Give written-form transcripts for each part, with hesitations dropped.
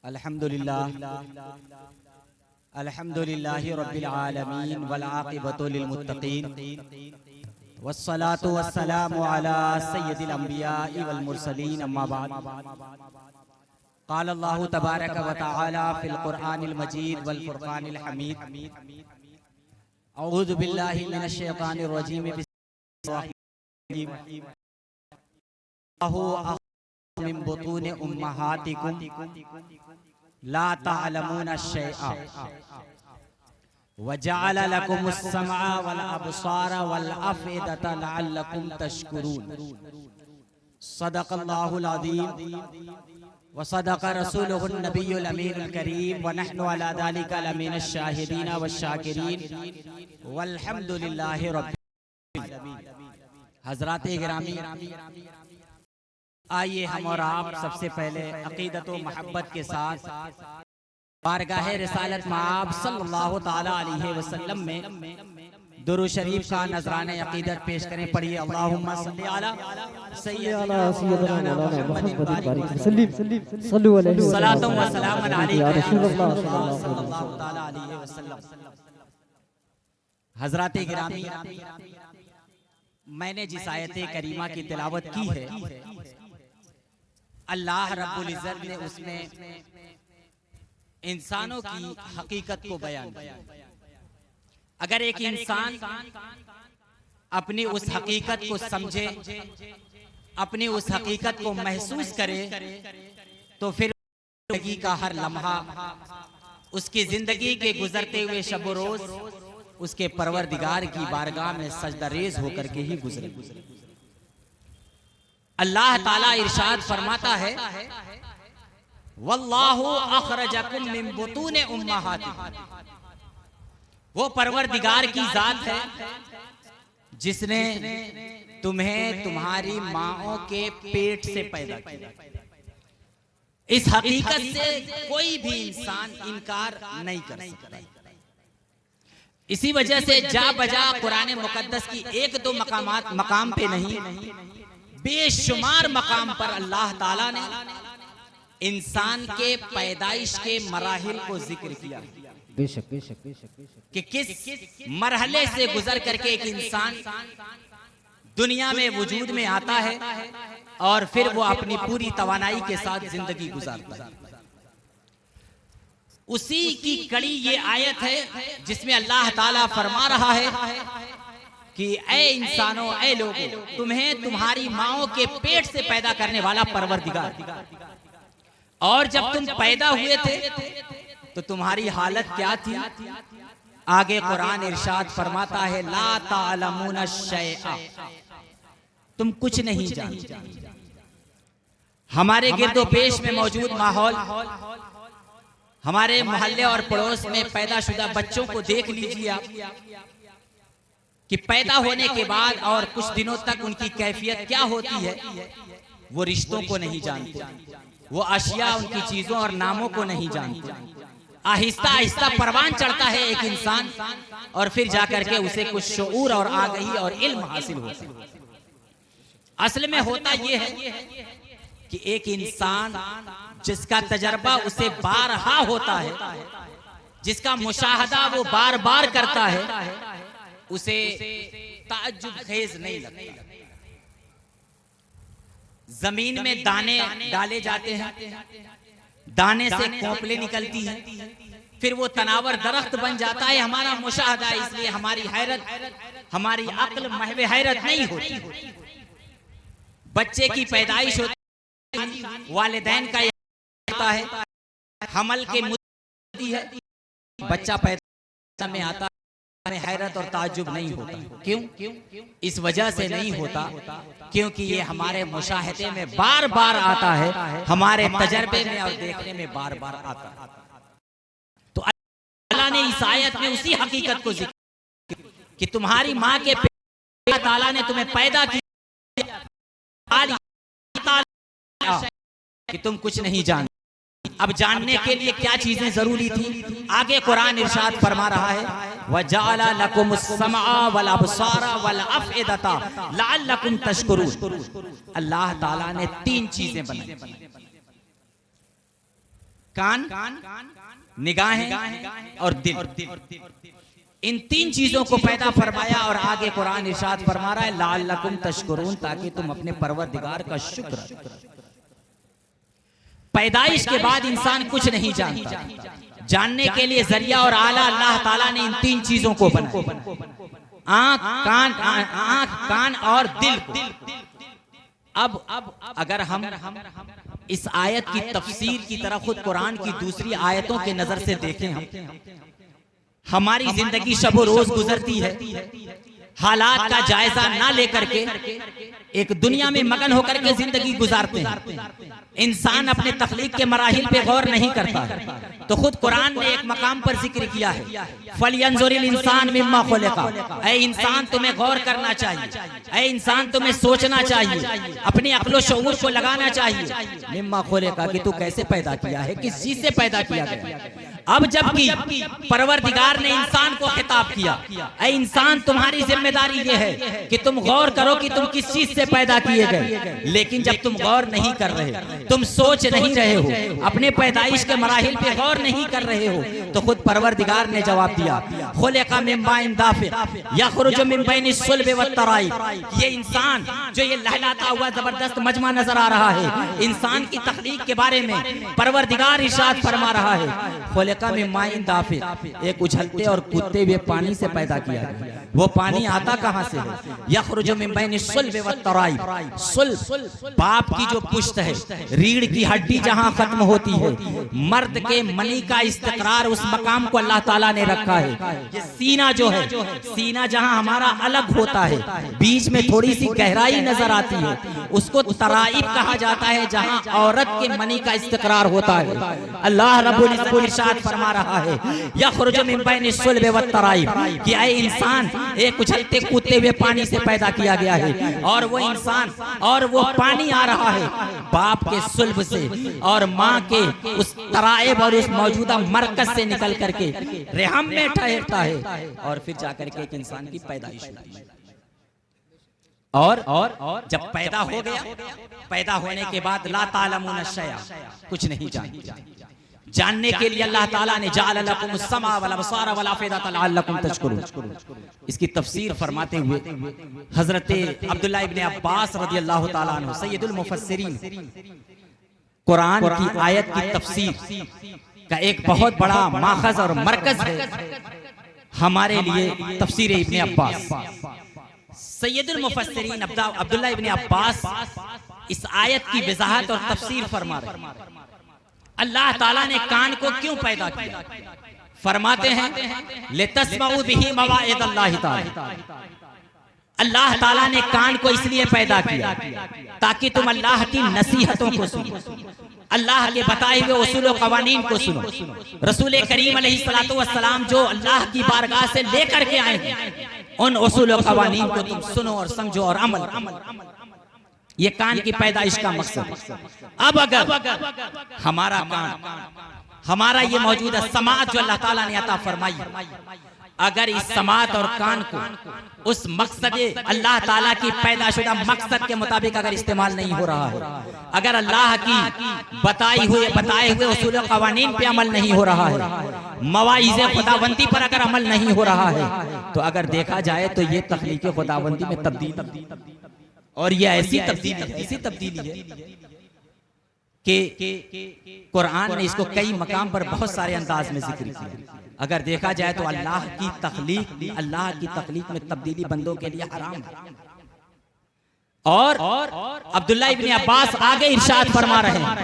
अल्हम्दुलिल्लाहि रब्बिल आलमीन वल आक़िबतु लिल मुत्तक़ीन वस्सलातु वस्सलामु अला सय्यिदिल अंबिया'i वल मुरसलीन अम्मा बाद। क़ाल अल्लाहु तबारक व तआला फ़िल क़ुरआनिल मजीद वल फ़ुरक़ानिल हमीद। अऊज़ु बिल्लाहि मिनश शैतानिर रजीम। मिन बुतूनि उम्महातिकुम ला तअलमूना शैआ वजअल लकुमुस समअ वल अबसारा वल अफ़इदता लअल्लकुम तशकुरून। सदक़ल्लाहुल अज़ीम व सदक़ रसूलुहुन नबियुल अमीनुल करीम व नहनु अला ज़ालिका लमिनश शाहिदीन वश्शाकिरीन वल्हम्दुलिल्लाहि रब्बिल आलमीन। हज़रात गिरामी, आइए हम और आप सबसे पहले अक़ीदत व मोहब्बत के साथ बारगाह रिसालत मआब सल्लल्लाहु ताला अलैहि वसल्लम में दुरूद शरीफ का नजराने अक़ीदत पेश करें। पढ़िए अल्लाहुम्मा सल्लि अला सय्यिदना मुहम्मदिन सल्लल्लाहु अलैहि वसल्लम। हज़रात गिरामी, मैंने जिस आयत करीमा की तिलावत की है, अल्लाह रब्बुल इज़्ज़त ने उसमें इंसानों की हकीकत को बयान किया। अगर एक इंसान अपनी उस हकीकत को समझे, अपनी उस हकीकत को महसूस करे, तो फिर जिंदगी का हर लम्हा, उसकी जिंदगी के गुजरते हुए शब रोज उसके परवरदिगार की बारगाह में सजदारेज होकर के ही गुजरे। अल्लाह ताला इरशाद फरमाता है, वल्लाहु अखरजकुम मिन बुतूनि उम्महातिकुम। वो परवरदिगार की जात है जिसने तुम्हें तुम्हारी माओं के पेट से पैदा किया। इस हकीकत से कोई भी इंसान इनकार नहीं कर सकता। इसी वजह से जा बजा कुरान मुकद्दस की एक दो मकाम पे नहीं, बेशुमार मकाम पर अल्लाह ताला ने इंसान के पैदाइश के मराहिल को जिक्र किया। बेशक बेशक बेशक कि किस मरहले से गुजर करके एक इंसान दुनिया में वजूद में आता है और फिर वो अपनी पूरी तवानाई के साथ जिंदगी गुजारता है। उसी की कड़ी ये आयत है जिसमें अल्लाह ताला फरमा रहा है कि ऐ इंसानों, ऐ लोगों, तुम्हें तुम्हारी माओं के पेट से पैदा करने वाला परवरदिगार, और जब तुम पैदा हुए थे तो तुम्हारी हालत क्या थी? आगे कुरान इरशाद फरमाता है, ला तालमूना शैआ, तुम कुछ नहीं जानते। हमारे गिरदो पेश में मौजूद माहौल, हमारे मोहल्ले और पड़ोस में पैदाशुदा बच्चों को देख लीजिए आप कि पैदा होने के बाद और कुछ दिनों तक उनकी कैफियत क्या होती है। वो रिश्तों को नहीं जानते, वो अशिया, उनकी चीजों और नामों को नहीं जानते। आहिस्ता आहिस्ता परवान चढ़ता है एक इंसान और फिर जाकर के उसे कुछ शऊर और आगही और इल्म हासिल होता है। असल में होता यह है कि एक इंसान जिसका तजर्बा उसे बारहा होता है, जिसका मुशाहदा वो बार बार करता है, उसे ताज्जुब खेज नहीं लगता। जमीन में दाने डाले जाते हैं, दाने से कोपले निकलती हैं, फिर वो तनावर दरख्त बन जाता है। हमारा मुशाहदा, इसलिए हमारी हैरत, हमारी अक्ल महवे हैरत नहीं होती। बच्चे की पैदाइश होती है, वालिदैन का होता है, हमल के मुद्दे है, बच्चा पैदा में आता है, हमें हैरत और ताज्जुब नहीं होता। क्यों? इस वजह से नहीं होता क्योंकि ये हमारे मुशाहदे में बार बार आता है, हमारे तजर्बे में और देखने में बार बार आता है। तो अल्लाह ने इस आयत में उसी हकीकत को जिक्र कि तुम्हारी माँ के पेट में ताला ने तुम्हें पैदा किया कि तुम कुछ नहीं जानते। अब जानने के लिए क्या चीजें जरूरी थी? आगे कुरान इरशाद फरमा रहा है, वजअला लकुमुस समअ वल अबसारा वल अफ़इदता लअल्लकुम तशकुरून। अल्लाह ताला ने तीन चीजें बनाई। कान, निगाहें और दिल। इन तीन चीजों को पैदा फरमाया और आगे कुरान इरशाद फरमा रहा है लअल्लकुम तशकुरून, ताकि तुम अपने परवरदिगार का शुक्र। पैदाइश के बाद इंसान कुछ नहीं जानता, जानने के लिए जरिया और आला अल्लाह ताला ने इन तीन चीजों को बनाया, आंख कान और दिल को। अब अगर हम इस आयत की तफसीर की तरफ खुद कुरान की दूसरी आयतों के नजर से देखें, हमारी जिंदगी शबो रोज गुजरती है, हालात का जायजा ना लेकर के एक दुनिया में मगन होकर के जिंदगी गुजारते हैं। इंसान अपने तख्लीक के मराहिल पे गौर नहीं करता है। तो खुद कुरान ने एक मकाम पर जिक्र किया है फलयंजुरिल इंसान मिम्मा खुलिका, ऐ इंसान तुम्हें गौर करना चाहिए, ऐ इंसान तुम्हें सोचना चाहिए, अपनी अक्ल शऊर को लगाना चाहिए। मिम्मा खुलिका कि तू कैसे पैदा किया है, किस चीज से पैदा किया गया। अब जबकि परवरदिगार ने इंसान को खिताब किया, ऐ इंसान तुम्हारी जिम्मेदारी ये है कि तुम गौर करो कि तुम किस चीज से पैदा किए गए। लेकिन जब तुम गौर नहीं कर रहे, तुम सोच नहीं रहे हो, अपने पैदाइश के मराहिल पे गौर नहीं कर रहे हो, तो खुद परवरदिगार ने जवाब दिया खुलिका मिन माइन दाफिक यखरुजु मिन बैनि सुल्बि वत्तराइब। ये इंसान जो ये लहलाता हुआ जबरदस्त मजमा नजर आ रहा है, इंसान की तख्लीक के बारे में परवरदिगार इरशाद फरमा रहा है खुलिका मिन माइन दाफिक, एक उछलते और कूदते हुए पानी से पैदा किया गया। वो पानी आता कहां से है? यखरुजु मिन बैनि सुल्बि वत्तराइब। सुल्ब बाप की जो पुश्त है, रीढ़ की हड्डी जहां खत्म होती है, मर्द के मनी का इस्तिकरार उस मकाम को अल्लाह ताला ने रखा है। ये सीना जो है, सीना जहां हमारा अलग होता है, बीच में थोड़ी सी गहराई नजर आती है, उसको तराइब कहा जाता है, जहां औरत के मनी का इस्तिकरार होता है। अल्लाह रब्बुल इज्जत इरशाद फरमा रहा है यखरुजु मिन बैनि सुल्बि वत्तराइब कि ऐ इंसान एक उछलते कूदते हुए पानी से पैदा किया गया है। और वो इंसान और वो पानी आ रहा है बाप के सुल्ब से और माँ के उस तराइब और उस मौजूदा मरकज से निकल करके रहम में ठहरता है और फिर जाकर के एक इंसान की पैदाइश होती है। और जब पैदा हो गया, पैदा होने के बाद ला तालमून शैआ, कुछ नहीं जानते। जानने के लिए अल्लाह ताला ने जाअल लकुमुस समा वल अबसार वल अफइदता लअल्लकुम तशकुरून। इसकी तफसीर फरमाते हुए हजरत अब्दुल्लाह इब्ने अब्बास रदियल्लाहु ताला अन्हु सय्यदुल मुफस्सिरीन कुरान की आयत की तफसीर का एक बहुत बड़ा माखज और मरकज है हमारे लिए तफसीर इब्ने अब्बास। सय्यदुल मुफस्सिरीन अब्दुल्लाह इब्ने अब्बास इस आयत की वजाहत और तफसीर फरमा रहे। अल्लाह ताला ने कान को क्यों पैदा किया? फरमाते हैं लितस्मऊ बिही मवाइदल्लाहि ताला। अल्लाह ताला ने कान को इसलिए पैदा किया ताकि तुम अल्लाह की नसीहतों को सुनो, अल्लाह के बताए हुए उसूल व कवानीन को सुनो। रसूल करीम अलैहिस्सलातु वस्सलाम जो अल्लाह की बारगाह से लेकर के आए हैं, उन उसूल व कवानीन को तुम सुनो और समझो और अमल। ये कान की पैदाइश का मकसद। अब अगर हमारा कान, हमारा ये मौजूदा समात जो अल्लाह ताला ने अता फरमाई, अगर इस समात और कान को उस मकसद अल्लाह ताला की पैदाशुदा मकसद के मुताबिक अगर इस्तेमाल नहीं हो रहा है, अगर अल्लाह की बताए हुए उसूल कवानीन पे अमल नहीं हो रहा है, मवाइज़े खुदावंदी पर अगर अमल नहीं हो रहा है, तो अगर देखा जाए तो ये तख्लीक खुदावंदी में तब्दीली, और ये ऐसी तब्दीली है कि कुरान ने इसको कई मकाम पर बहुत सारे अंदाज में जिक्र किया। अगर देखा जाए तो अल्लाह की तख्लीक में तब्दीली बंदों के लिए हराम है। और अब्दुल्लाह इब्ने अब्बास आगे इरशाद फरमा रहे हैं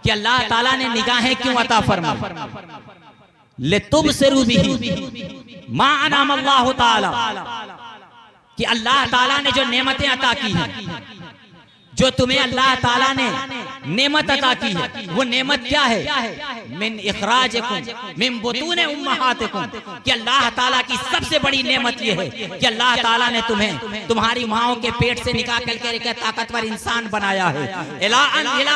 कि अल्लाह ताला ने निगाहें क्यों अता फरमाई, लितुबसिरू बिही मा अनाम अल्लाह ताला, कि अल्लाह ताला ने जो नेमतें अता की हैं, जो तुम्हें अल्लाह ताला ने नेमत अता की है, वो नेमत क्या है? मिन इखराजिकुम मिन बुतून उम्महातिकुम, कि अल्लाह ताला की सबसे बड़ी नेमत ये है कि अल्लाह ताला ने तुम्हें तुम्हारी माओं के पेट से निकाल करके एक ताकतवर इंसान बनाया है। इला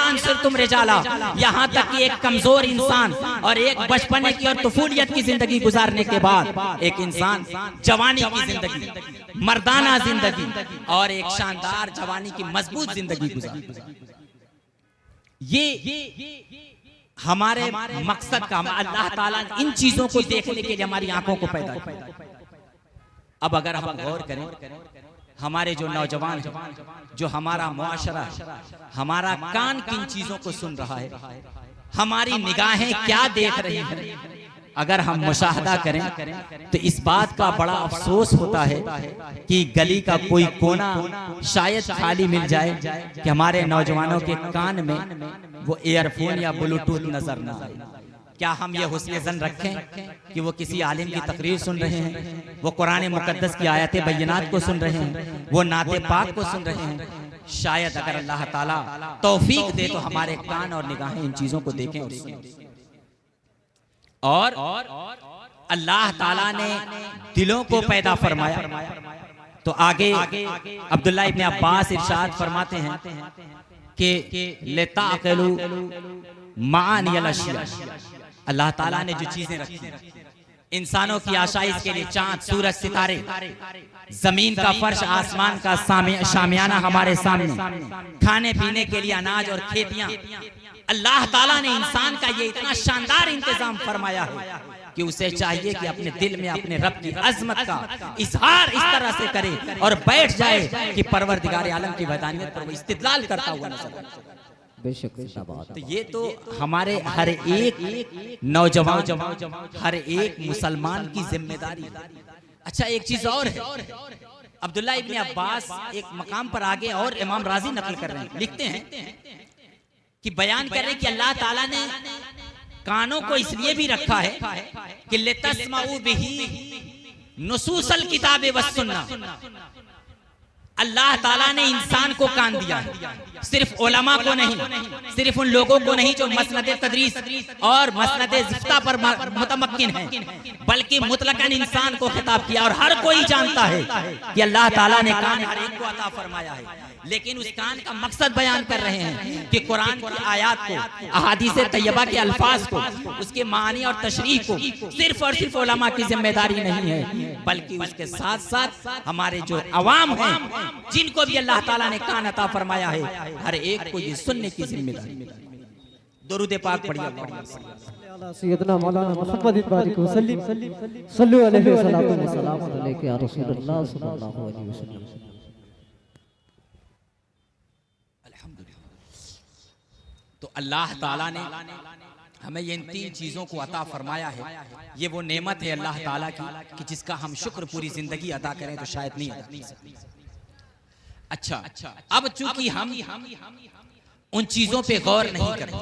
अंसुरतुम रिजाला, यहाँ तक कि एक कमजोर इंसान और एक बचपने की और तुफूलियत की जिंदगी गुजारने के बाद एक इंसान जवानी की जिंदगी, मर्दाना जिंदगी और एक शानदार जवानी की मजबूत जिंदगी गुजार। ये हमारे मकसद का, अल्लाह ताला ने इन चीजों को देखने के लिए हमारी आंखों को पैदा किया। अब अगर हम गौर करें, हमारे जो नौजवान हैं, जो हमारा मुआशरा है, हमारा कान किन चीजों को सुन रहा है, हमारी निगाहें क्या देख रही हैं, अगर हम मुशाहदा करें तो इस बात का बड़ा अफसोस होता है कि गली का कोई कोना शायद खाली मिल जाए कि हमारे नौजवानों के कान में वो ईयरफोन या ब्लूटूथ नजर ना आए। क्या हम ये हुस्न ज़न रखें कि वो किसी आलिम की तकरीर सुन रहे हैं, वो कुरान मुकद्दस की आयत बय्यनात को सुन रहे हैं, वो नाते पाक को सुन रहे हैं? शायद अगर अल्लाह ताला तौफीक दे तो हमारे कान और निगाहें इन चीजों को देखें और सुनें। और अल्लाह ताला ने दिलों को पैदा फरमाया। तो आगे अब्दुल्लाह इब्ने अब्बास इरशाद फरमाते हैं कि लिताक़िलू मानियल अशिया, अल्लाह ताला ने जो चीजें रखी इंसानों की आशाइश के लिए, चांद, सूरज, सितारे, जमीन का फर्श, आसमान का शामियाना हमारे सामने, खाने पीने के लिए अनाज और खेतियां, अल्लाह ताला ने इंसान का ये इतना शानदार इंतजाम फरमाया है कि उसे चाहिए कि अपने दिल में अपने रब की अजमत का इजहार इस तरह से करे और बैठ जाए कि परवरदिगार आलम की वहदानियत पर वो इस्तिदलाल करता हुआ नजर आए। बेशक। तो ये तो हमारे हर एक नौजवान, हर एक मुसलमान की जिम्मेदारी है। अच्छा, एक चीज और है, अब्दुल्लाह इब्ने अब्बास एक मकाम पर आगे और इमाम राजी नकल कर रहे हैं, लिखते हैं कि बयान कर रहे हैं कि अल्लाह ताला ने कानों को इसलिए भी रखा है कि लितस्माउ बिही नुसूसल किताब व सुन्ना, अल्लाह ताला ने इंसान को कान दिया है, सिर्फ उलमा को नहीं, सिर्फ उन लोगों को नहीं जो मसनद तदरीस और मसनद ज़िफ्ता पर मुतमक्किन हैं, बल्कि मुतलकन इंसान को खिताब किया। और हर कोई जानता है कि अल्लाह ताला ने कान हर एक को अता फरमाया है, लेकिन उस कान का मकसद बयान कर रहे हैं कि कुरान की आयात को, अहादीस तैयबा के अल्फाज को, उसके मानी और तशरीह को सिर्फ और सिर्फ उलमा की जिम्मेदारी नहीं है, बल्कि उसके साथ साथ हमारे जो अवाम हैं, जिनको भी अल्लाह ताला ने कान अता फरमाया है, हर एक को ये सुनने की जिम्मेदारी। दुरूद पाक पढ़िए। सैयदना मौलाना मोहम्मद इकबाल को सल्लल्लाहु अलैहि वसल्लम अलैहि या रसूलुल्लाह सल्लल्लाहु अलैहि वसल्लम। तो अल्लाह ताला ने हमें ये इन तीन चीजों को अता फरमाया है। ये वो नेमत है अल्लाह ताला की कि जिसका हम शुक्र पूरी जिंदगी अदा करें तो शायद नहीं अदा कर सकते। अच्छा, अब चूंकि हम उन चीजों पे गौर नहीं करें,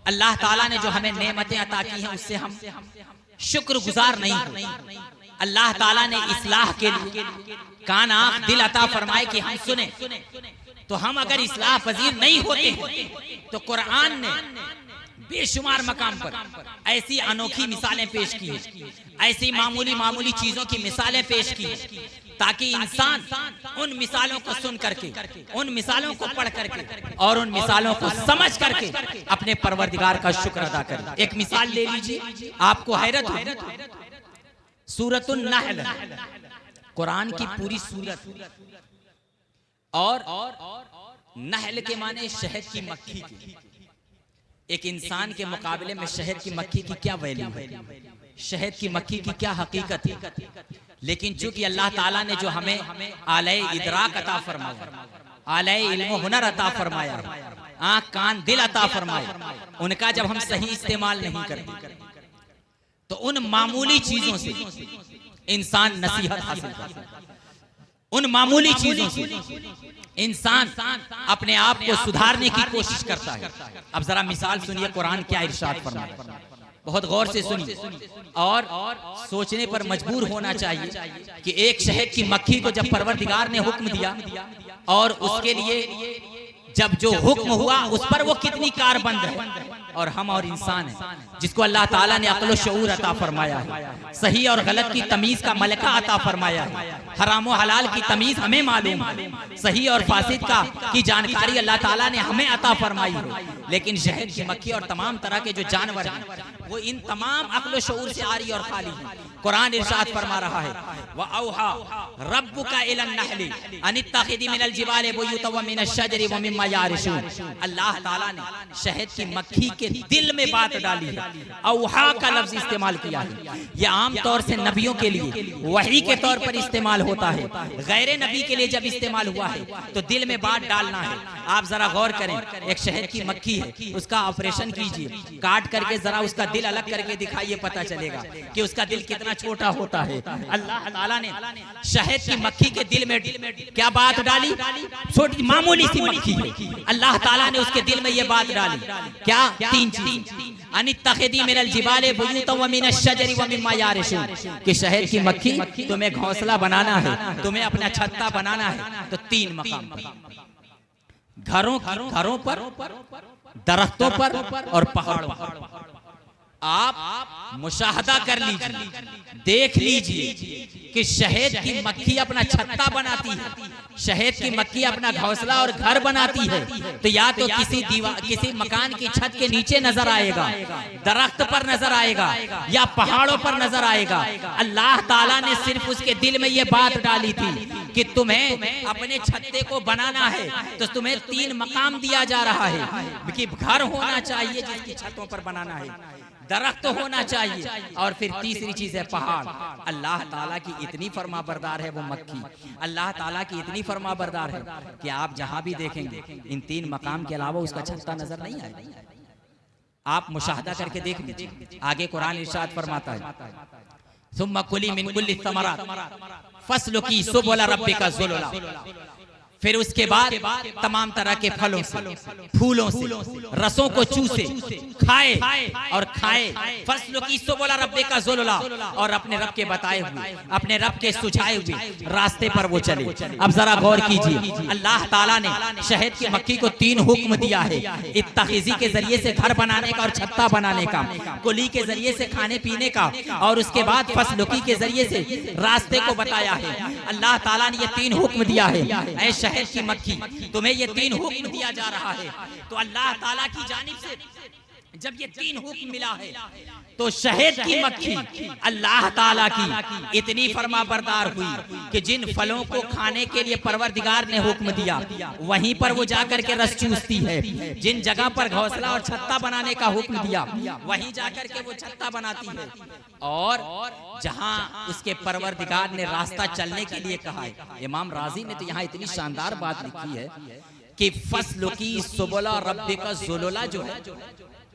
अल्लाह ताला ने जो हमें नेमतें अता की हैं उससे हम शुक्रगुजार नहीं होते। अल्लाह ताला ने इस्लाह के लिए कान, आंख, दिल अता फरमाए कि हम सुने, तो हम अगर इस्लाह पजीर नहीं होते तो कुरान ने बेशुमार मकाम पर ऐसी अनोखी मिसालें पेश की हैं, ऐसी मामूली चीजों की मिसालें पेश की हैं, ताकि इंसान उन मिसालों को सुन करके, उन मिसालों को पढ़ करके और उन मिसालों को समझ करके अपने परवरदिगार का शुक्र अदा करे। एक मिसाल ले लीजिए, आपको हैरत होगी, सूरतुन नहल, कुरान की पूरी सूरत, और नहल के माने शहद की मक्खी की। एक इंसान के मुकाबले में शहद की मक्खी की क्या वैल्यू है, शहद की मक्खी की क्या हकीकत है। लेकिन चूंकि अल्लाह ताला ने जो हमें आले इदराक अता फरमाया, आले इल्म हुनर अता फरमाया, आँख, कान, दिल अता फरमाया, उनका जब हम सही इस्तेमाल नहीं करते तो उन मामूली चीजों से इंसान नसीहत हासिल करता है, उन मामूली चीजों से इंसान अपने आप को सुधारने की कोशिश करता है। अब जरा मिसाल सुनिए, कुरान क्या इरशाद फरमाया, बहुत गौर से सुनिए और सोचने पर मजबूर होना चाहिए कि एक शहद की मक्खी को जब परवरदिगार ने हुक्म दिया और उसके लिए जब जो हुक्म हुआ उस पर वो कितनी कारबंद है, और हम और इंसान है जिसको अल्लाह ताला ने अक्ल शऊर अता फरमाया है, सही और गलत की तमीज का मलका अता फरमाया है, हराम और हलाल की तमीज हमें मालूम है, सही और फासिद का की जानकारी अल्लाह ताला ने हमें अता फरमाई है। लेकिन शहद की मक्खी और तमाम तरह के जो जानवर हैं वो इन तमाम अक्ल शऊर से आरी और खाली है। कुरान इरशाद फरमा रहा है, व औहा रब्बुका इलन नहली अनित्तखिदी मिनल जिबाली बुयूतन व मिनश शजरी व मिम्मा मिम्मा यारिशून, अल्लाह ताला ने शहद की मक्खी के दिल में बात डाली है। औहा का लफ्ज इस्तेमाल किया है। यह आम तौर से नबियों के लिए वही के तौर पर इस्तेमाल होता है। गैर नबी के लिए जब इस्तेमाल हुआ है तो दिल में बात डालना है। आप जरा गौर करें, एक शहद की मक्खी है, उसका ऑपरेशन कीजिए, काट करके जरा उसका दिल अलग करके दिखाइए, पता चलेगा कि उसका दिल कितना छोटा होता है। अल्लाह ताला ने शहद की मक्खी के दिल में क्या बात डाली? छोटी मामूली सी मक्खी है, अल्लाह ताला ने उसके दिल में ये बात डाली। क्या? 3 चीज। अनित्तखिदी मिनल जिबाले बुयूतन व मिनश शजरि व मिम्मा यारिशून, कि शहद की मक्खी तुम्हें घोंसला बनाना है, तुम्हें अपना छत्ता बनाना है, तो 3 मकाम पर, घरों पर, दरख्तों पर और पहाड़ों पर। आप मुशाहदा कर लीजिए, देख लीजिए कि शहद की मक्खी अपना छत्ता बनाती है, शहद की मक्खी अपना घोंसला और घर बनाती है, तो या तो किसी मकान की छत के नीचे नजर आएगा, दरख्त पर नजर आएगा, या पहाड़ों पर नजर आएगा। अल्लाह ताला ने सिर्फ उसके दिल में ये बात डाली थी कि तुम्हें अपने छत्ते को बनाना है, तो तुम्हें 3 मकाम दिया जा रहा है कि घर होना चाहिए जिसकी छतों पर बनाना है, दरख्त होना चाहिए, और फिर तीसरी चीज है पहाड़। अल्लाह ताला की इतनी फरमाबरदार है वो मक्खी, अल्लाह ताला की इतनी फरमाबरदार है कि आप जहां भी देखेंगे इन 3 मकाम के अलावा उसका छत्ता नजर नहीं आएगा। आप मुशाहदा करके देख लीजिए। आगे कुरान इरशाद फरमाता है, सुम्मा कुली मिन कुल्ली समरात फस्लुकी सुबुल रब्बिका ज़ुलुला, फिर उसके बाद तमाम तरह के फलों से, फूलों से, रसों को चूसे, खाए और खाए। फसलों की बोला रब्बे का ज़ुलुला, और अपने रब के बताए हुए, अपने रब के सुझाए हुए रास्ते पर वो चले। अब जरा गौर कीजिए, अल्लाह ताला ने शहद की मक्खी को 3 हुक्म दिया है। इत्तखिज़ी के जरिए से घर बनाने का और छत्ता बनाने का, कुली के जरिए से खाने पीने का, और उसके बाद फसलुकी के जरिए से रास्ते को बताया है। अल्लाह ताला ने ये 3 हुक्म दिया है। ऐ शहद की मक्खी, तुम्हें ये 3 हुक्म दिया जा रहा है। तो अल्लाह ताला की जानिब से जब ये 3 हुक्म मिला है, तो शहद की मक्खी अल्लाह ताला की इतनी फरमाबरदार हुई कि जिन फलों को खाने के लिए परवरदिगार ने हुक्म दिया, वहीं पर वो जाकर के रस चूसती है। जिन जगह पर घोंसला और छत्ता बनाने का हुक्म दिया, वहीं जाकर के वो छत्ता बनाती है। और जहां उसके परवरदिगार ने रास्ता चलने के लिए कहा है, इमाम राजी ने तो यहाँ इतनी शानदार बात लिखी है कि फस्लों की सुबुला रब्बिका ज़ुलुला, जो है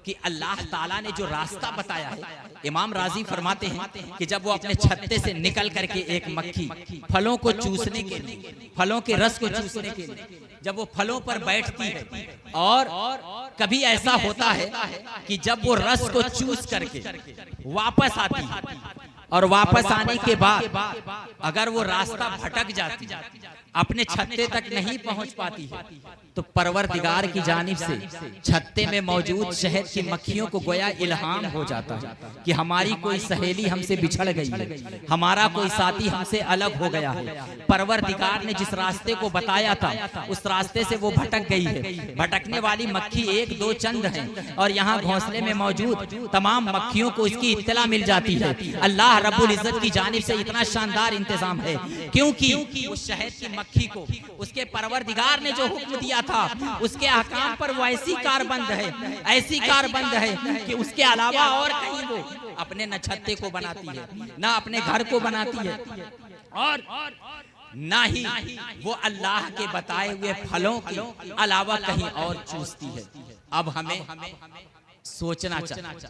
कि अल्लाह ताला ने जो रास्ता बताया है, इमाम राजी फरमाते हैं कि जब वो अपने छत्ते से निकल करके एक मक्खी फलों को चूसने के लिए, फलों के रस को चूसने के लिए जब वो फलों पर बैठती है, और कभी ऐसा होता है कि जब वो रस को चूस करके वापस आती है, और वापस आने के बाद अगर वो रास्ता भटक जाती, अपने छत्ते तक नहीं पहुंच पाती है, तो परवरदिगार की जानिब से छत्ते में मौजूद शहद की मक्खियों को गोया इल्हाम हो जाता है कि हमारी कोई सहेली हमसे बिछड़ गई है, हमारा कोई साथी हमसे अलग हो गया है। परवरदिगार ने जिस रास्ते को बताया था, उस रास्ते से वो भटक गई है। भटकने वाली मक्खी 1 2 चंद है, और यहाँ घोंसले में मौजूद तमाम मक्खियों को इसकी इत्तला मिल जाती है। अल्लाह रब्बुल इज्जत की जानिब से इतना शानदार इंतजाम है, क्योंकि उस शहद की मक्खी को उसके परवरदिगार ने जो हुक्म दिया था, उसके अहकाम पर वो ऐसी कारबंद है, ऐसी कारबंद है कि उसके अलावा और कहीं वो अपने न छत्ते को बनाती है, ना अपने घर को बनाती है, और ना ही वो अल्लाह के बताए हुए फलों के अलावा कहीं और चूसती है। अब हमें सोचना चाहिए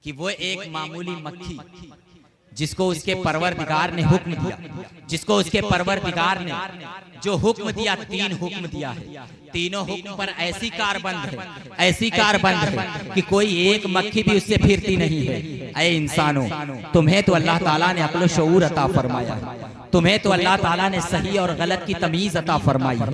कि वो एक मामूली मक्खी जिसको उसके परवरदिगार ने हुक्म दिया, जिसको उसके परवरदिगार ने जो हुक्म दिया, 3 हुक्म दिया है, तीनों हुक्म पर ऐसी कारबंद है, ऐसी कारबंद है कि कोई एक मक्खी भी उससे फिरती नहीं है। ऐ इंसानों, तुम्हें तो अल्लाह ताला ने अक्ल शऊर अता फरमाया है, तुम्हें तो अल्लाह ताला ने सही और गलत की तमीज अता फरमाई है।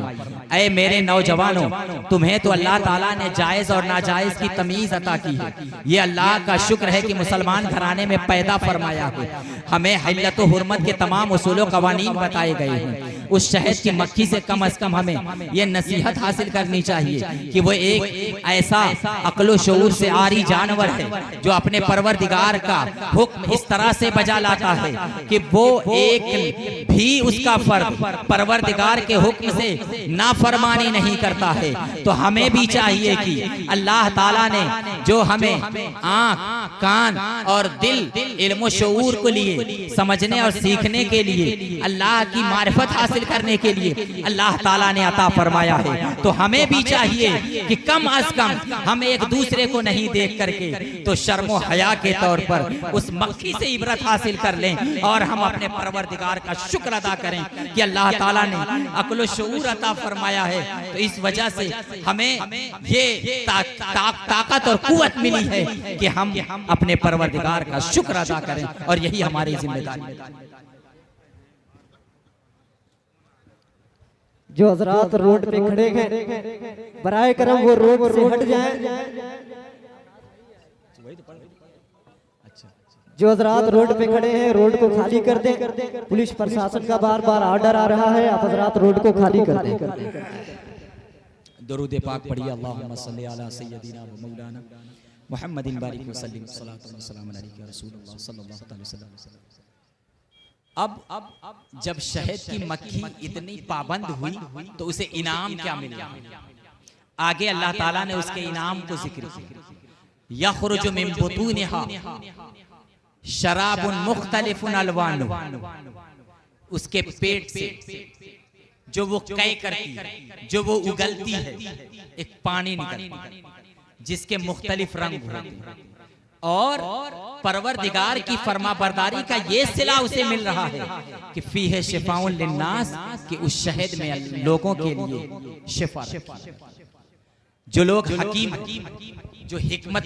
ऐ मेरे नौजवानों, तुम्हें तो अल्लाह ताला ने जायज और नाजायज की तमीज अता की है। ये अल्लाह का शुक्र है कि मुसलमान घराने में पैदा फरमाया है। हमें हिल्लत हुर्मत के तमाम उसूल कवानीन बताए गए हैं। उस शहद की मक्खी से कम हमें ये नसीहत हासिल करनी चाहिए कि वो एक ऐसा अक्लो शऊर से आरी जानवर है जो अपने परवरदिगार का हुक्म इस तरह से बजा लाता है कि वो एक भी उसका फर्ज परवरदिगार के हुक्म से नाफरमानी नहीं करता है। तो हमें भी चाहिए कि अल्लाह ताला ने जो हमें आँख, कान और दिल इल्म शऊर को लिए समझने और सीखने के लिए, अल्लाह की मारिफत हासिल करने के लिए अल्लाह ताला ने अता फरमाया है, तो हमें भी चाहिए कि कम अज कम हम एक दूसरे को नहीं देख करके तो शर्मो हया के तौर पर उस मक्खी से इबरत हासिल कर लें और हम अपने परवरदिगार का शुक्र अदा करें कि अल्लाह ताला ने अक्ल शऊर अता फरमाया है। तो इस वजह से हमें ये ताकत और कुव्वत मिली है कि हम अपने परवरदिगार का शुक्र अदा करें और यही हमारी जिम्मेदारी है। जो हजरात रोड पे खड़े हैं बराए करम वो रोड से हट जाएं। जो हजरात रोड पे खड़े हैं रोड को खाली कर दें। पुलिस प्रशासन का बार बार ऑर्डर आ रहा है, आप हजरात रोड को खाली कर दें। दरूद पाक पढ़िए, अल्लाहुम्मा सल्ली अला सय्यदिना व मौलाना मुहम्मदिन बारिक व सल्लिम सलातु व सलाम अलैका रसूलुल्लाह सल्लल्लाहु अलैहि वसल्लम। अब जब शहद की मक्खी इतनी पाबंद हुई तो उसे इनाम क्या मिला? आगे अल्लाह ताला ने उसके इनाम को जिक्र किया, यखरुजु मिन बुतूनिहा शराबुन मुख्तलिफुन अलवानु, उसके पेट से जो वो कै करती है, जो वो उगलती है, एक पानी निकलता है जिसके मुख्तलिफ रंग होते हैं और परवरदिगार की फरमाबरदारी का ये सिला उसे मिल रहा है कि फीहे शिफाउन लिन्नास, कि उस शहद में लोगों के लिए शिफा। जो लोग हकीम, जो हिकमत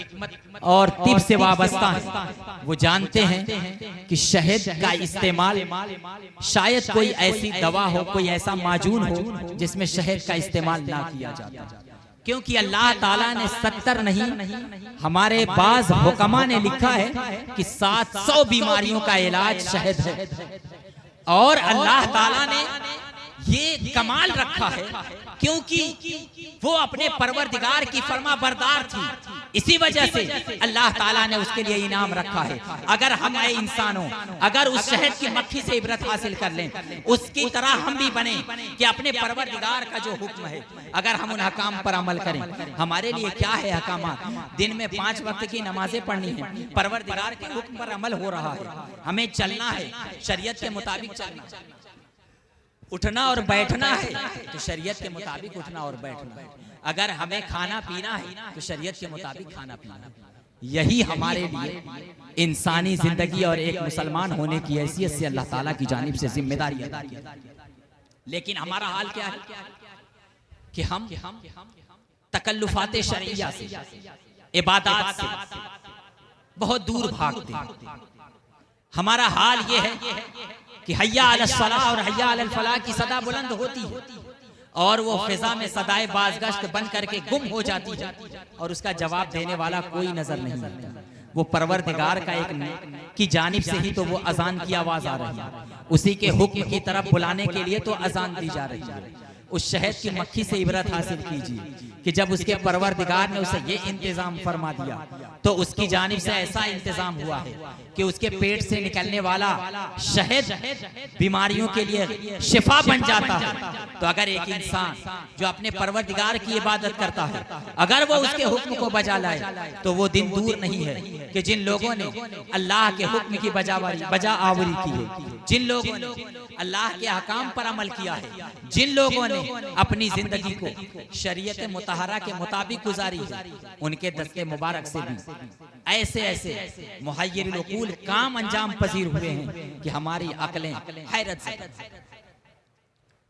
और तिब से वाबस्ता हैं, वो जानते हैं कि शहद का इस्तेमाल शायद कोई ऐसी दवा हो, कोई ऐसा माजून हो जिसमें शहद का इस्तेमाल ना किया जाता, क्योंकि अल्लाह ताला ने 70 नहीं हमारे बाज हुक्मा ने लिखा है कि 700 बीमारियों का इलाज शहद है। और अल्लाह ताला ने ये कमाल रखा है क्योंकि वो अपने परवरदिगार की फरमा बरदार थी, इसी वजह से अल्लाह ताला ने उसके लिए इनाम रखा है। अगर हम आए इंसानों अगर उस शहद की मक्खी से इबरत हासिल कर लें, उसकी तरह हम भी बने कि अपने परवरदिगार का जो हुक्म है अगर हम उन हकाम पर अमल करें। हमारे लिए क्या है हकामात? दिन में 5 वक्त की नमाजें पढ़नी है, परवरदिगार के हुक्म पर अमल हो रहा है, हमें चलना है, शरीयत के मुताबिक चलना है, उठना और बैठना है तो शरीयत के मुताबिक उठना और बैठना है, अगर हमें खाना पीना है तो शरीयत के मुताबिक खाना पीना है। यही हमारे लिए इंसानी जिंदगी और एक मुसलमान होने की हैसियत से अल्लाह ताला की जानिब से जिम्मेदारी अदा की। लेकिन हमारा हाल क्या है कि हम तकल्लुफाते शरिया से, इबादत से बहुत दूर भागते हैं। हमारा हाल ये है कि हय्या अलस सलाह और हय्या अलल फलाह की सदा बुलंद होती है और वो फिजा में सदाए बाज़गश्त बन करके गुम हो जाती है और उसका जवाब देने वाला कोई नजर नहीं आता। वो परवरदिगार का एक की जानिब से ही तो वो अजान की आवाज आ रही है, उसी के हुक्म की तरफ बुलाने के लिए तो अजान दी जा रही है। उस शहद की मक्खी से इबरत हासिल कीजिए कि जब उसके परवरदिगार ने उसे ये इंतजाम फरमा दिया तो उसकी जानिब से ऐसा इंतजाम हुआ है कि उसके पेट से निकलने वाला शहद बीमारियों के लिए शिफा बन जाता है। तो अगर एक इंसान जो अपने परवरदिगार की इबादत करता है अगर वो उसके हुक्म को बजा लाए तो वो दिन दूर नहीं है कि जिन लोगों ने अल्लाह के हुक्म की बजा आवरी की है, जिन लोगों ने अल्लाह के अहकाम पर अमल किया है, जिन लोगों ने अपनी जिंदगी को शरीयत मुतहरा के मुताबिक गुजारी है, उनके दस्ते मुबारक से भी ऐसे ऐसे मुहय्यिरुल उकूल काम अंजाम पजीर हुए हैं कि हमारी अकलें हैरत से।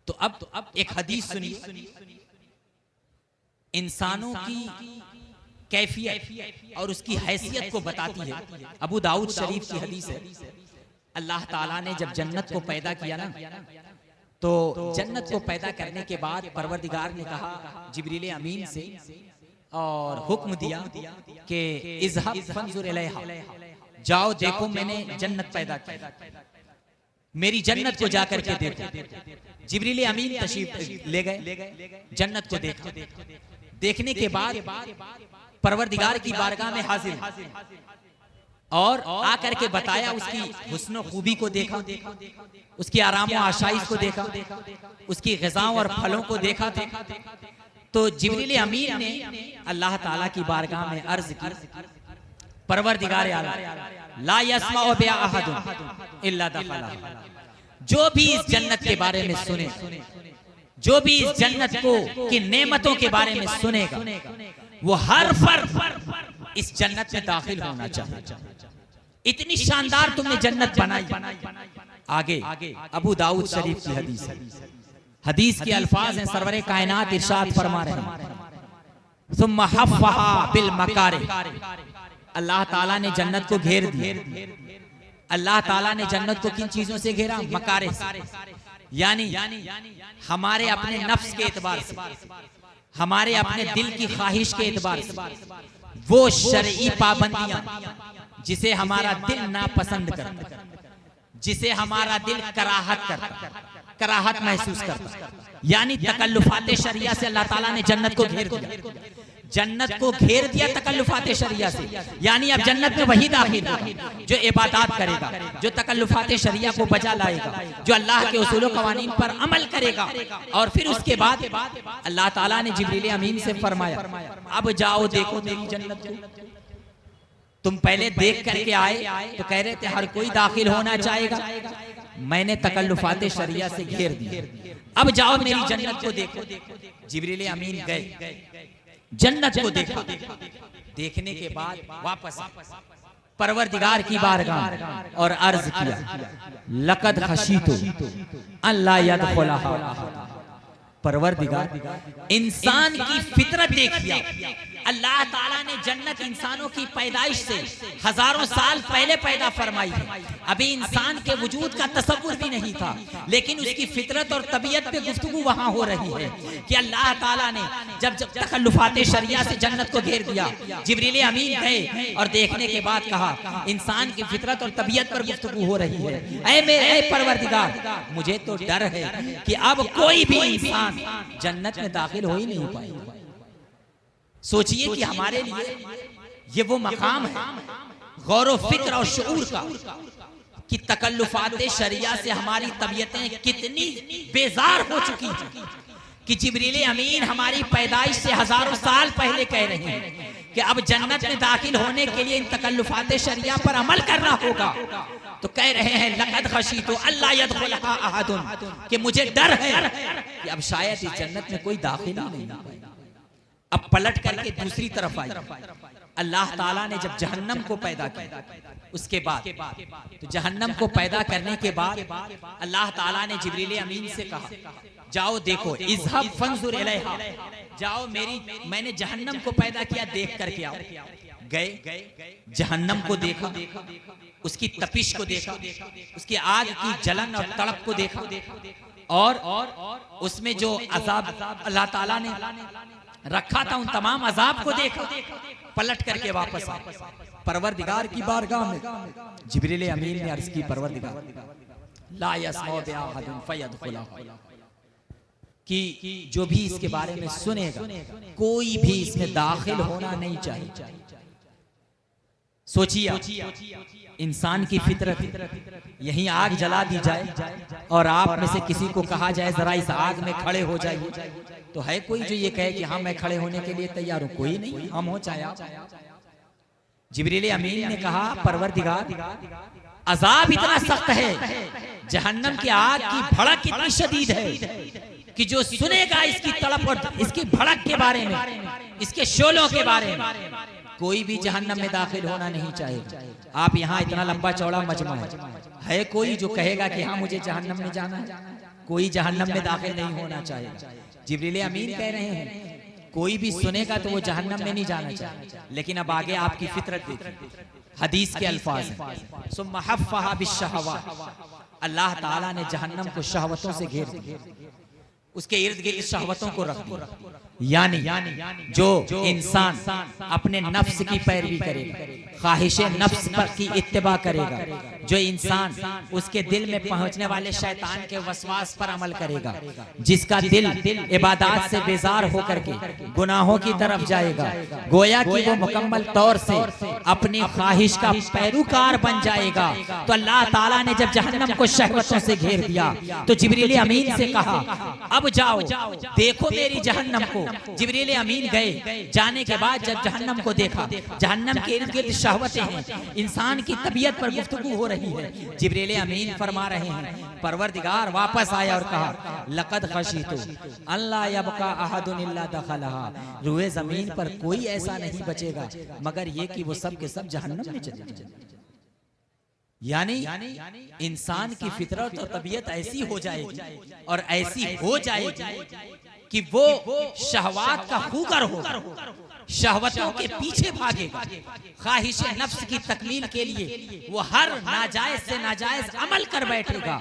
तो अब एक हदीस सुनिए, इंसानों की कैफियत और उसकी हैसियत को बताती है। अबू दाऊद शरीफ की हदीस है, अल्लाह ताला ने जब जन्नत को पैदा किया ना, तो जन्नत को पैदा करने के बाद परवरदिगार ने कहा जिब्रील अमीन से और हुक्म दिया कि इज़हब फंजुर इलैहा, जाओ देखो मैंने जन्नत पैदा की। मेरी जन्नत को जाकर के देखो। जिब्रील अमीन तशरीफ ले गए, जन्नत को देखा। देखने के बाद परवरदिगार की बारगाह में हाजिर और आकर के बताया, उसकी हुस्न खूबी को देखा, उसकी आराम व आशाइश को देखा, उसकी ग़िज़ाओं और फलों को देखा था। तो जिब्रील अमीन ने अल्लाह ताला की बारगाह में अर्ज की, परवरदिगार आलम ला यस्माउ बिहा अहदुन इल्ला दखला, जो भी इस जन्नत के बारे में सुने, जो भी इस जन्नत को की नेमतों के बारे में सुनेगा, वो हर फर्द इस जन्नत में दाखिल होना चाहिए। इतनी शानदार तुमने जन्नत बनाई। आगे अबू दाऊद शरीफ की हदीस है, हदीस के अल्फाज हैं, सरवरे कायनात इरशाद फरमा रहे हैं, सुम्मा हफ़्फ़हा बिल मकारिह, अल्लाह ताला ने जन्नत को घेर दिया। अल्लाह ताला ने जन्नत को किन चीजों से घेरा? मकारिह से, यानी हमारे अपने नफ्स के एतबार से, हमारे अपने दिल की ख्वाहिश के एतबार से, वो शरई पाबंदियां जिसे हमारा दिल नापसंद करता, जिसे हमारा दिल कराहत करता, कराहत महसूस करता, यानी तकल्लुफात शरिया से अल्लाह ताला ने जन्नत को घेर दिया। जन्नत को घेर दिया तकल्लुफात शरिया से, यानी अब जन्नत में वही दाखिल होगा जो इबादत करेगा, जो तकल्लुफात शरिया को बजा लाएगा, जो अल्लाह के उसूल कवानीन पर अमल करेगा। और फिर उसके बाद अल्लाह ताला ने जिब्रील अमीन से फरमाया, अब जाओ देखो मेरी जन्नत को। तुम पहले देख करके आए तो कह रहे थे हर कोई दाखिल होना चाहेगा, मैंने तकल्लुफात शरिया से घेर दिया, अब जाओ मेरी जन्नत को देखो। जिब्रील अमीन गए, जन्नत को देखा। देखने के बाद वापस परवरदिगार की बारगाह और अर्ज किया, लक़द खशीतु अल्ला यदखुलहा। परवरदिगार, इंसान की फितरत देखिए, अल्लाह ताला ने जन्नत इंसानों की पैदाइश से हजारों साल पहले पैदा फरमाई है। अभी इंसान के वजूद का तसव्वुर भी नहीं था, लेकिन उसकी फितरत और तबीयत पे गुफ्तगू वहां हो रही है कि अल्लाह ताला ने जब तकल्लुफात शरिया से जन्नत को घेर दिया, जिब्रील अमीन गए और देखने के बाद कहा, इंसान की फितरत और तबीयत पर गुफ्तगू हो रही है, ऐ परवरदिगार, मुझे तो डर है कि अब कोई भी इंसान जन्नत में दाखिल हो ही नहीं पाएगा। सोचिए कि हमारे लिए ये वो मकाम है गौर फिक्र और शऊर का कि तकल्लुफात शरिया से हमारी तबीयतें कितनी बेजार हो चुकी हैं कि जिब्रील अमीन हमारी पैदाइश से हजारों साल पहले कह रहे हैं कि अब जन्नत में दाखिल होने के लिए इन तकल्लुफात शरिया पर अमल करना होगा। तो कह रहे हैं लक़द खशीतु अल्ला यदखुलहा अहदुन, कि मुझे डर है कि अब शायद इस जन्नत में कोई दाखिल ही नहीं होगा। अब पलट करके दूसरी तरफ आई, अल्लाह ताला ने जब जहन्नम को पैदा किया, उसके बाद तो जहन्नम को पैदा करने के बाद अल्लाह ताला ने जिब्रील अमीन से कहा, जाओ देखो, इज़हब फंजुर इलैहा, जाओ मैंने जहन्नम को पैदा किया, देख करके आओ। गए, जहन्नम को देखा, उसकी तपिश को देखा, उसकी आग की जलन और तड़प को देखा, और उसमें जो अजाब अल्लाह ताला ने रखा था उन तमाम अजाब को देखा। पलट करके वापस आए परवरदिगार की बारगाह में। जिब्रील अमीन ने अर्ज की, परवरदिगार ला यस्माउ बिहा अहदुन फयदखुलहा, कि जो भी इसके बारे में सुनेगा कोई भी इसमें दाखिल होना नहीं चाहिए। सोचिए, इंसान की फितरत, यही आग जला दी जाए और आप में से किसी को कहा जाए जरा इस आग में खड़े हो जाइए, तो है कोई जो ये कहे कि हाँ मैं खड़े होने के लिए तैयार हूं? कोई नहीं, हम हो चाहे आप। जिब्रील अमीन ने कहा, परवरदिगार, अजाब इतना सख्त है, जहन्नम की आग की भड़क इतनी शदीद है कि जो सुनेगा इसकी तड़प और इसकी भड़क के बारे में, इसके शोलों के बारे में, कोई भी जहन्नम में दाखिल होना नहीं चाहिए। आप यहाँ इतना लंबा चौड़ा मजमा है कोई जो कहेगा कि हाँ मुझे जहन्नम में जाना है? कोई जहन्नम में दाखिल नहीं होना चाहिए। जिब्रील अमीन कह रहे हैं कोई भी सुनेगा तो वो जहन्नम में नहीं जाना चाहिए। लेकिन अब आगे आपकी फितरत देखिए, हदीस के अल्फाज हैं, सुम्मा हफ़्फ़हा बिश्शहवात, अल्लाह ताला ने जहन्नम को शहवतों से घेर दिया, उसके इर्द गिर्द शहवतों को रख दिया। यानी जो इंसान अपने नफ्स की पैरवी करेगा, ख्वाहिश नफ्स पर की इत्तिबा करेगा, जो इंसान उसके दिल में पहुंचने वाले शैतान के वसवास पर अमल करेगा, जिसका दिल इबादत से बेजार होकर के गुनाहों की तरफ जाएगा, गोया कि वो मुकम्मल तौर से अपनी ख्वाहिश का पैरोकार बन जाएगा। तो अल्लाह ताला ने जब जहन्नम को शहवतों से घेर दिया तो जिब्रील अमीन से कहा, अब जाओ देखो मेरी जहन्नम को। जिब्रील अमीन गए, जाने के बाद जब जहन्नम को देखा, जहन्नम के इर्द गिर्द शहवतें हैं, इंसान की तबीयत पर गुफ्तगू हो रही है। जिब्रील अमीन फरमा रहे हैं, परवरदिगार वापस आया और कहा, लक़द खशीतु अल्ला यबका अहदुन इल्ला दखलहा, रूए जमीन पर कोई ऐसा नहीं बचेगा मगर ये कि वो सब के सब जहन्नम में चले जाएंगे। यानी इंसान की फितरत और तबीयत ऐसी हो जाएगी और ऐसी हो जाएगी कि वो शहवात का हुकर होगा, शहवतों के पीछे भागेगा, ख्वाहिश नफ्स की तकमील के लिए वो हर नाजायज से नाजायज अमल कर बैठेगा।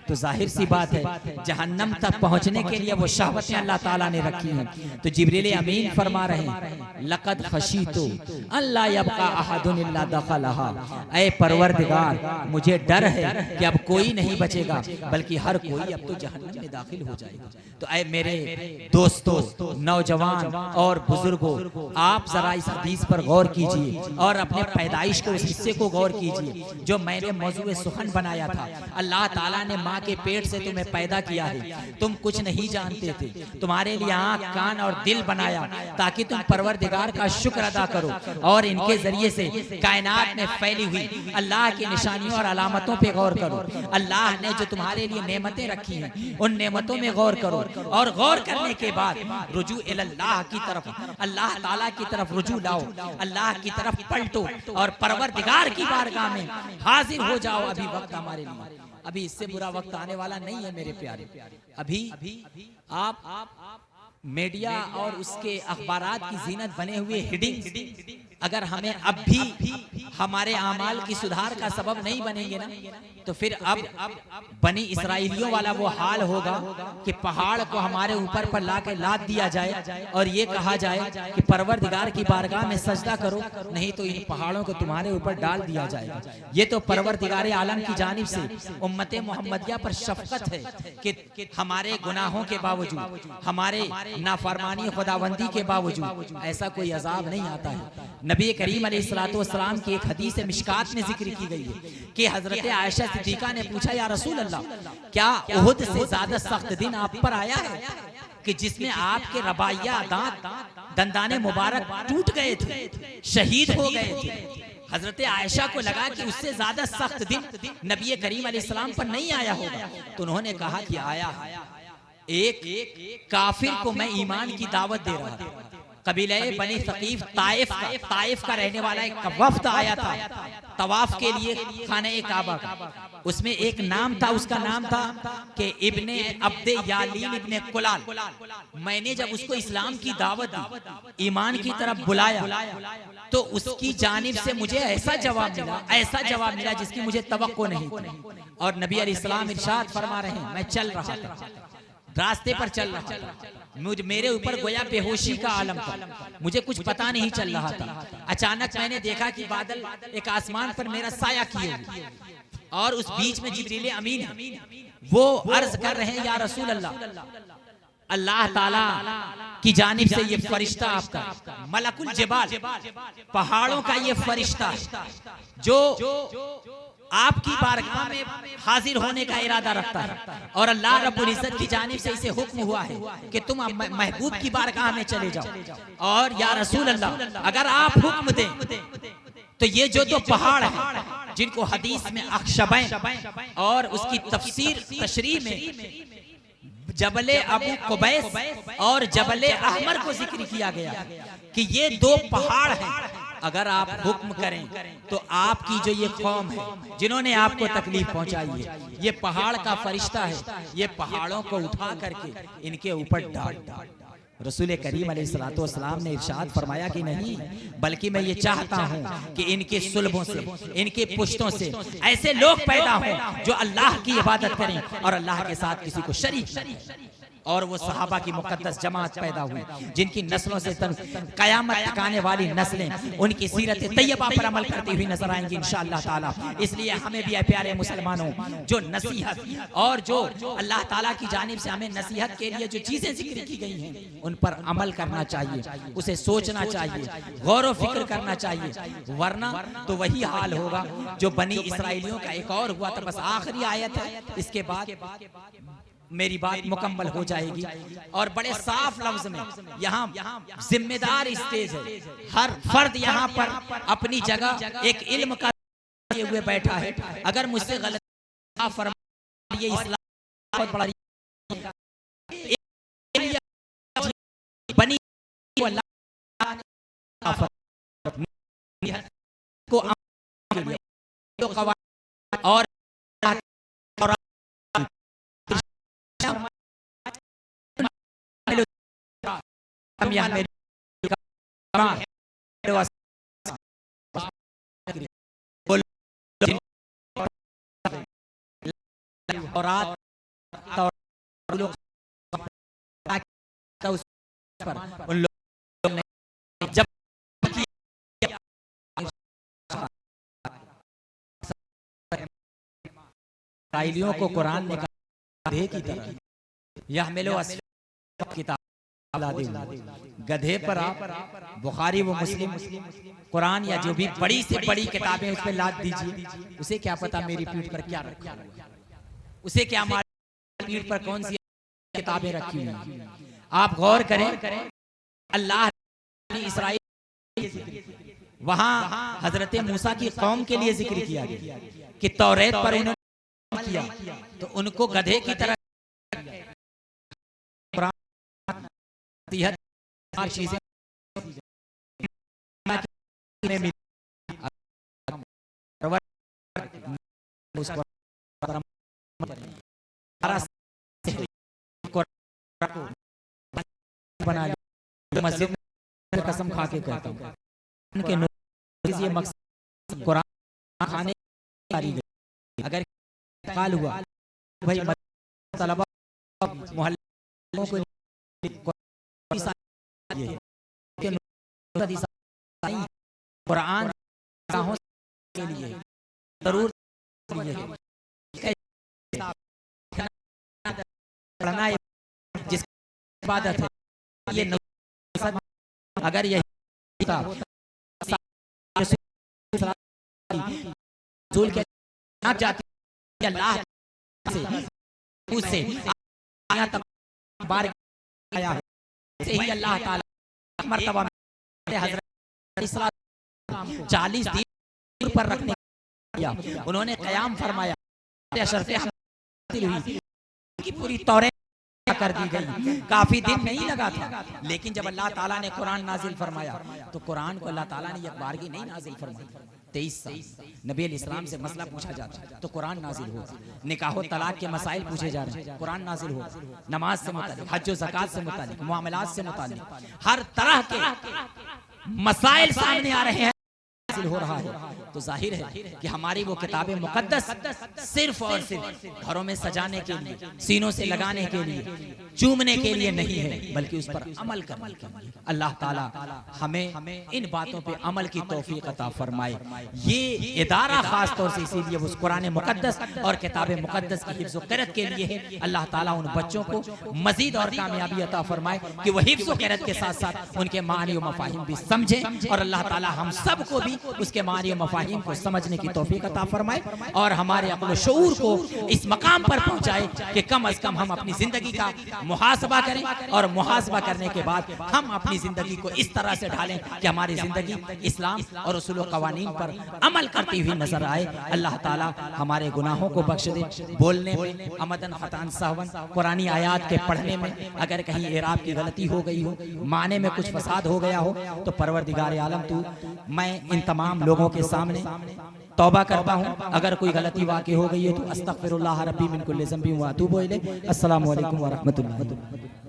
तो जाहिर सी बात है जहन्नम तक पहुंचने के लिए वो शहवतें अल्लाह ताला ने रखी हैं। तो जिब्रील अमीन फरमा रहे हैं, लक़द खशीतु अल्ला यबका अहदुन इल्ला दखलहा, ऐ परवरदिगार मुझे डर है कि अब कोई नहीं बचेगा बल्कि हर कोई अब तो जहन्नम में दाखिल हो जाएगा। तो ऐ मेरे दोस्तों, नौजवान और बुजुर्गों, आप जरा इस हदीस पर गौर कीजिए और अपने पैदाइश के उस हिस्से को गौर कीजिए जो मैंने मौजूए सुखन बनाया था। अल्लाह ताला ने माँ के पेट से तुम्हें पैदा किया है, तुम कुछ नहीं जानते थे, तुम्हारे लिए आँख कान और दिल बनाया ताकि तुम परवरदिगार का शुक्र अदा करो और इनके जरिए से कायनात में फैली हुई अल्लाह की निशानियों और अलामतों पे गौर करो। अल्लाह ने जो तुम्हारे लिए नेमतें रखी हैं उन नेमतों में गौर करो और गौर करने के बाद रुजू इल्लाह की तरफ, अल्लाह ताला की तरफ रुजू लाओ, अल्लाह की तरफ पलटो और परवरदिगार की बारगाह में हाजिर हो जाओ। अभी वक्त हमारे लिए, अभी इससे बुरा वक्त आने वाला नहीं है मेरे प्यारे। अभी आप मीडिया और उसके अखबारात की जीनत बने हुए हेडिंग अगर हमें अब भी हमारे आमाल की सुधार का सबब नहीं बनेंगे ना, तो फिर अब बनी इसराइलियों वाला वो हाल होगा कि पहाड़ को हमारे ऊपर पर लाके लाद दिया जाए और ये कहा जाए कि परवरदिगार की बारगाह में सजदा करो, नहीं तो इन पहाड़ों को तुम्हारे ऊपर डाल दिया जाएगा। ये तो परवरदिगार आलम की जानिब से उम्मते मोहम्मदिया पर शफकत है कि हमारे गुनाहों के बावजूद, हमारे नाफरमानी खुदाबंदी के बावजूद ऐसा कोई अजाब नहीं आता है। नबी करीम अलैहिस्सलातु वस्सलाम की एक हदीस मिशकात में जिक्र की गई है कि हजरत आयशा सिद्दीका ने पूछा, या रसूल अल्लाह, क्या उहुद से ज्यादा सख्त दिन आप पर आया है कि जिसमें आपके रबाइया दांत, दंदाने मुबारक टूट गए थे, शहीद हो गए थे? हजरत आयशा को लगा कि उससे ज्यादा सख्त दिन नबी करीम अलैहिस्सलाम पर नहीं आया होगा। तो उन्होंने कहा कि आया, एक काफिर को मैं ईमान की दावत दे रहा था, कबीले बनी सकीफ ताइफ का रहने वाला एक वफ्द आया था तवाफ के लिए खाने काबा का। उसमें एक नाम था, उसका नाम था कि इब्ने अब्दे यालीन इब्ने कुलाल। मैंने जब उसको इस्लाम की दावत दी, ईमान की तरफ बुलाया, तो उसकी जानिब से मुझे ऐसा जवाब मिला जिसकी मुझे तवक्को नहीं थी। और नबी अलैहिस्सलाम इरशाद फरमा रहे हैं, मैं चल रहा था, रास्ते पर चल रहा था, मेरे ऊपर गोया बेहोशी का आलम था, मुझे कुछ पता नहीं चल रहा था। अचानक मैंने देखा कि बादल एक आसमान पर मेरा साया किए हुए और उस बीच में जिब्रील अमीन वो अर्ज कर रहे हैं, या रसूल अल्लाह, अल्लाह ताला की जानिब से ये फरिश्ता आपका, मलकुल जबाल, पहाड़ों का ये फरिश्ता जो आपकी बारगाह में हाजिर होने का इरादा रखता है और अल्लाह रब्बुल इज्जत की जानिब से इसे हुक्म हुआ है कि तुम महबूब की बारगाह में चले जाओ। और या रसूल अल्लाह, अगर आप हुक्म दें तो ये जो दो पहाड़ हैं जिनको हदीस में अख्शबैन और उसकी तफसीर तशरीह में जबले अबू कुबैस और जबले अहमर को जिक्र किया गया कि ये दो पहाड़ हैं, अगर आप हुक्म करें तो आपकी जो ये कौम है जिन्होंने आपको तकलीफ पहुंचाई है, ये पहाड़ का फरिश्ता है, ये पहाड़ों को उठा करके इनके ऊपर डाल। रसूल करीम अलैहिस्सलातु वस्सलाम ने इरशाद फरमाया कि नहीं, बल्कि मैं ये चाहता हूँ कि इनके सुलभों से, इनके पुश्तों से ऐसे लोग पैदा हों जो अल्लाह की इबादत करें और अल्लाह के साथ किसी को शरीक न करें। और वो सहाबा की मुकद्दस जमात पैदा हुई, जिनकी नस्लों से कयामत तकाने वाली नस्लें उनकी सीरत तैयबा पर अमल करती हुई नजर आएंगी इंशाअल्लाह ताला। इसलिए हमें भी प्यारे मुसलमानों, जो नसीहत और जो अल्लाह ताला की जानिब से हमें नसीहत के लिए जो चीजें जिक्र की गई हैं उन पर अमल करना चाहिए, उसे सोचना चाहिए, गौर व फिक्र करना चाहिए, वरना तो वही हाल होगा जो बनी इसराइलियों का एक और हुआ था। बस आखिरी आयत है, इसके बाद मेरी बात मुकम्मल हो जाएगी। और बड़े साफ लफ्ज में यहाँ जिम्मेदार स्टेज है, हर फर्द यहाँ पर अपनी जगह एक इल्म का हुए बैठा है। अगर मुझसे गलत फरमाइए, इस्लाम बहुत बड़ा बनी को और उन लोगों ने जब इसराइलियों को कुरान ने गधे की तरह यह मिलो किताब, गधे पर आप बुखारी व मुस्लिम, कुरान या जो भी बड़ी से बड़ी किताबें उस पर लाद दीजिए, उसे क्या पता मेरी पीठ पर क्या रखा हुआ, उसे क्या हमारी पीठ पर कौन सी किताबें रखी हुई। आप गौर करें, अल्लाह ने इस्राएल वहां हजरत मूसा की कौम के लिए जिक्र किया गया कि तौरेत पर उन्होंने किया तो उनको गधे की तरह चीजें बना लिया। मस्जिद में कसम खा के कहता हूँ, उनके ये मकसद कुरान खाने की, अगर काल हुआ भाई तलबा मोहल्लों को कुरान के लिए जरूर पढ़ना जिस इबादत है, ये अगर यही जाती अल्लाह से उससे तक बार आया है, ही अल्लाह ताला मर्तबा हज़रत 40 दिन पर रखने किया, उन्होंने क़याम फरमाया, की पूरी तौरेत कर दी गई। काफी दिन नहीं लगा था, लेकिन जब अल्लाह ताला ने कुरान नाजिल फरमाया तो कुरान को अल्लाह ताला ने एक बार की नहीं नाजिल फरमाया, 23 साल नबी अलैहिस्सलाम से मसला पूछा जाता तो कुरान नाजिल हो, निकाह तलाक के मसाइल पूछे जा रहे हैं कुरान नाजिल हो, नमाज से मुतालिक, हज ज़कात से मुतालिक, मुआमलात से मुतालिक हर तरह के मसाइल सामने आ रहे हैं, हो रहा है। तो जाहिर है कि हमारी वो किताबें मुकद्दस सिर्फ और सिर्फ घरों में सजाने के लिए, सीनों से लगाने के लिए, चूमने के लिए नहीं है, बल्कि उस पर अमल करने के लिए। अल्लाह ताला हमें इन बातों पे अमल की तौफीक अता फरमाए। ये इदारा खास तौर से इसीलिए उस कुरान मुकद्दस और किताब मुकद्दस की हिफ्ज़ व क़िरात के लिए है। अल्लाह ताला उन बच्चों को मजीद और कामयाबी अता फरमाए कि वह हिफ्ज़ व क़िरात के साथ साथ उनके मानी व मफ़ाहिम भी समझें, और अल्लाह ताला हम सबको भी उसके मानी व मफ़ाहिम को समझने की तौफीक अता फरमाए और हमारे अक़्ल व शऊर को इस मकाम पर पहुंचाए कि कम अज़ कम हम अपनी ज़िंदगी का मुहासबा करें, और मुहासबा करने के बाद हम अपनी ज़िंदगी को इस तरह से ढालें कि हमारी ज़िंदगी इस्लाम और उसूल व क़वानीन पर अमल करती हुई नजर आए। अल्लाह ताला हमारे गुनाहों को बख्श दे। बोलने में अमदन ख़तान सहवन, कुरानी आयात के पढ़ने में अगर कहीं एराब की गलती हो गई हो, माने में कुछ फसाद हो गया हो, तो परवरदिगार आलम तू, मैं इन तमाम लोगों के सामने तौबा करता हूँ। अगर कोई गलती वाक़ई हो गई है तो अस्तग़फिरुल्लाह रब्बी मिन कुल्लि ज़ंबिन व अतूबु इलैह। अस्सलामु अलैकुम व रहमतुल्लाहि।